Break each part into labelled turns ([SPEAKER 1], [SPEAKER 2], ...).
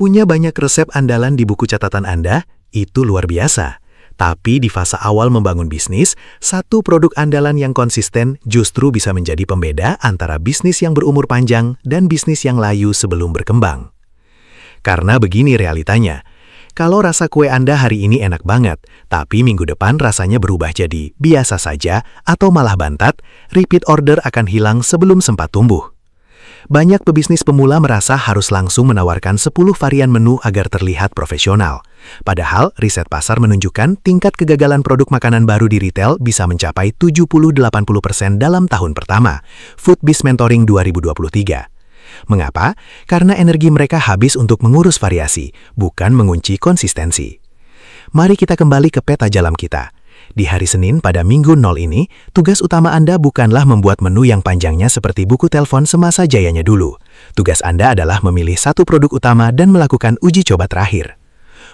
[SPEAKER 1] Punya banyak resep andalan di buku catatan Anda, itu luar biasa. Tapi di fase awal membangun bisnis, satu produk andalan yang konsisten justru bisa menjadi pembeda antara bisnis yang berumur panjang dan bisnis yang layu sebelum berkembang. Karena begini realitanya, kalau rasa kue Anda hari ini enak banget, tapi minggu depan rasanya berubah jadi biasa saja atau malah bantat, repeat order akan hilang sebelum sempat tumbuh. Banyak pebisnis pemula merasa harus langsung menawarkan 10 varian menu agar terlihat profesional. Padahal, riset pasar menunjukkan tingkat kegagalan produk makanan baru di retail bisa mencapai 70-80% dalam tahun pertama. Foodbiz Mentoring 2023. Mengapa? Karena energi mereka habis untuk mengurus variasi, bukan mengunci konsistensi. Mari kita kembali ke peta jalan kita. Di hari Senin pada Minggu 0 ini, tugas utama Anda bukanlah membuat menu yang panjangnya seperti buku telepon semasa jayanya dulu. Tugas Anda adalah memilih satu produk utama dan melakukan uji coba terakhir.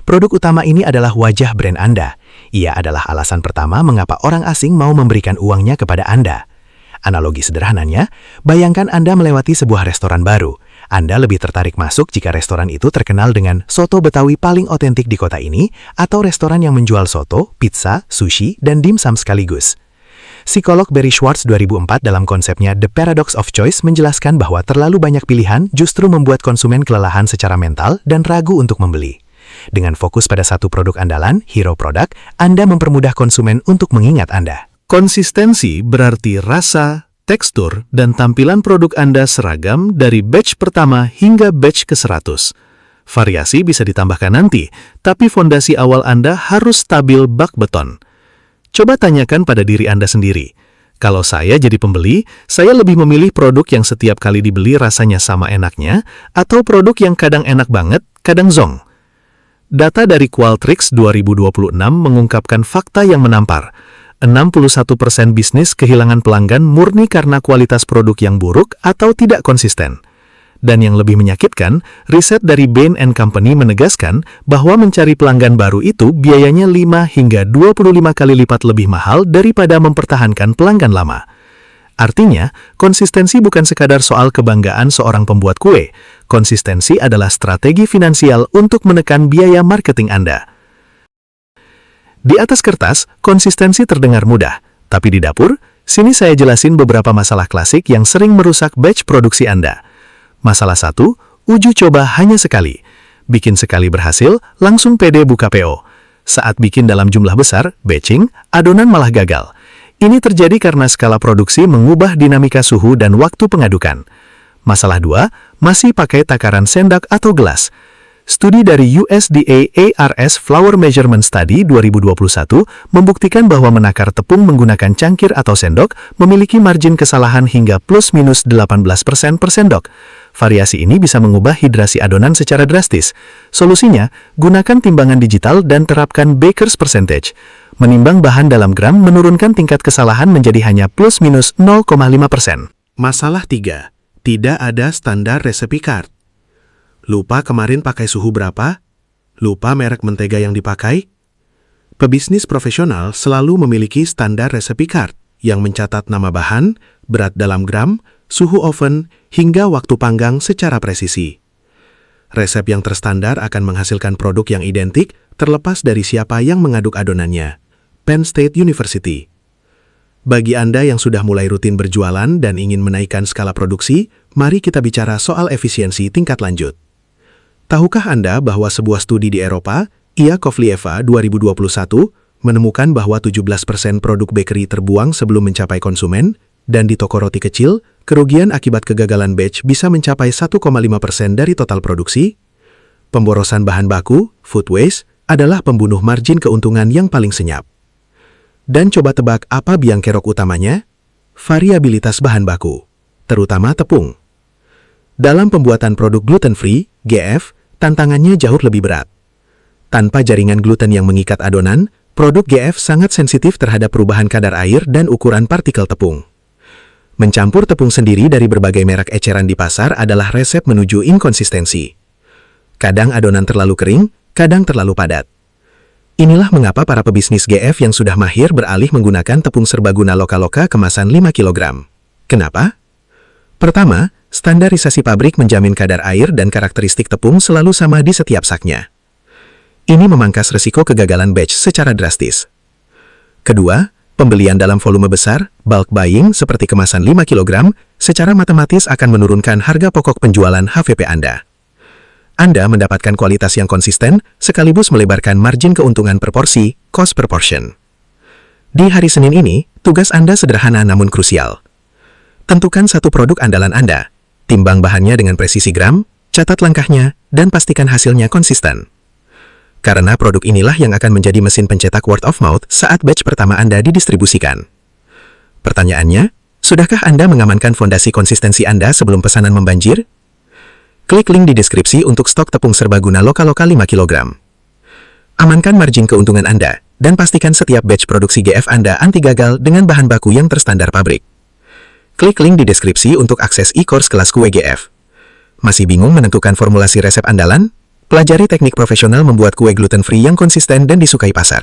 [SPEAKER 1] Produk utama ini adalah wajah brand Anda. Ia adalah alasan pertama mengapa orang asing mau memberikan uangnya kepada Anda. Analogi sederhananya, bayangkan Anda melewati sebuah restoran baru. Anda lebih tertarik masuk jika restoran itu terkenal dengan soto Betawi paling otentik di kota ini, atau restoran yang menjual soto, pizza, sushi, dan dimsum sekaligus. Psikolog Barry Schwartz 2004 dalam konsepnya The Paradox of Choice menjelaskan bahwa terlalu banyak pilihan justru membuat konsumen kelelahan secara mental dan ragu untuk membeli. Dengan fokus pada satu produk andalan, hero product, Anda mempermudah konsumen untuk mengingat Anda.
[SPEAKER 2] Konsistensi berarti rasa, tekstur, dan tampilan produk Anda seragam dari batch pertama hingga batch ke-100. Variasi bisa ditambahkan nanti, tapi fondasi awal Anda harus stabil bak beton. Coba tanyakan pada diri Anda sendiri. Kalau saya jadi pembeli, saya lebih memilih produk yang setiap kali dibeli rasanya sama enaknya, atau produk yang kadang enak banget, kadang zonk. Data dari Qualtrics 2026 mengungkapkan fakta yang menampar. 61% bisnis kehilangan pelanggan murni karena kualitas produk yang buruk atau tidak konsisten. Dan yang lebih menyakitkan, riset dari Bain & Company menegaskan bahwa mencari pelanggan baru itu biayanya 5 hingga 25 kali lipat lebih mahal daripada mempertahankan pelanggan lama. Artinya, konsistensi bukan sekadar soal kebanggaan seorang pembuat kue. Konsistensi adalah strategi finansial untuk menekan biaya marketing Anda. Di atas kertas, konsistensi terdengar mudah, tapi di dapur, sini saya jelasin beberapa masalah klasik yang sering merusak batch produksi Anda. Masalah 1, uji coba hanya sekali. Bikin sekali berhasil, langsung pede buka PO. Saat bikin dalam jumlah besar, batching, adonan malah gagal. Ini terjadi karena skala produksi mengubah dinamika suhu dan waktu pengadukan. Masalah 2, masih pakai takaran sendok atau gelas. Studi dari USDA ARS Flour Measurement Study 2021 membuktikan bahwa menakar tepung menggunakan cangkir atau sendok memiliki margin kesalahan hingga plus-minus 18% per sendok. Variasi ini bisa mengubah hidrasi adonan secara drastis. Solusinya, gunakan timbangan digital dan terapkan Baker's Percentage. Menimbang bahan dalam gram menurunkan tingkat kesalahan menjadi hanya plus-minus 0,5%.
[SPEAKER 3] Masalah 3. Tidak ada standar resepi card. Lupa kemarin pakai suhu berapa? Lupa merek mentega yang dipakai? Pebisnis profesional selalu memiliki standar resepi card yang mencatat nama bahan, berat dalam gram, suhu oven, hingga waktu panggang secara presisi. Resep yang terstandar akan menghasilkan produk yang identik terlepas dari siapa yang mengaduk adonannya. Penn State University. Bagi Anda yang sudah mulai rutin berjualan dan ingin menaikkan skala produksi, mari kita bicara soal efisiensi tingkat lanjut. Tahukah Anda bahwa sebuah studi di Eropa, Iacovlieva 2021, menemukan bahwa 17% produk bakery terbuang sebelum mencapai konsumen, dan di toko roti kecil, kerugian akibat kegagalan batch bisa mencapai 1,5% dari total produksi? Pemborosan bahan baku, food waste, adalah pembunuh margin keuntungan yang paling senyap. Dan coba tebak apa biang kerok utamanya? Variabilitas bahan baku, terutama tepung. Dalam pembuatan produk gluten-free, GF, tantangannya jauh lebih berat. Tanpa jaringan gluten yang mengikat adonan, produk GF sangat sensitif terhadap perubahan kadar air dan ukuran partikel tepung. Mencampur tepung sendiri dari berbagai merek eceran di pasar adalah resep menuju inkonsistensi. Kadang adonan terlalu kering, kadang terlalu padat. Inilah mengapa para pebisnis GF yang sudah mahir beralih menggunakan tepung serbaguna Loka-Loka kemasan 5 kg. Kenapa? Pertama, Standarisasi pabrik menjamin kadar air dan karakteristik tepung selalu sama di setiap saknya. Ini memangkas risiko kegagalan batch secara drastis. Kedua, pembelian dalam volume besar, bulk buying seperti kemasan 5 kg, secara matematis akan menurunkan harga pokok penjualan HVP Anda. Anda mendapatkan kualitas yang konsisten, sekaligus melebarkan margin keuntungan per porsi, cost per portion. Di hari Senin ini, tugas Anda sederhana namun krusial. Tentukan satu produk andalan Anda, timbang bahannya dengan presisi gram, catat langkahnya, dan pastikan hasilnya konsisten. Karena produk inilah yang akan menjadi mesin pencetak word of mouth saat batch pertama Anda didistribusikan. Pertanyaannya, sudahkah Anda mengamankan fondasi konsistensi Anda sebelum pesanan membanjir? Klik link di deskripsi untuk stok tepung serbaguna lokal-lokal 5 kg. Amankan margin keuntungan Anda, dan pastikan setiap batch produksi GF Anda anti gagal dengan bahan baku yang terstandar pabrik. Klik link di deskripsi untuk akses e-course kelas kue GF. Masih bingung menentukan formulasi resep andalan? Pelajari teknik profesional membuat kue gluten-free yang konsisten dan disukai pasar.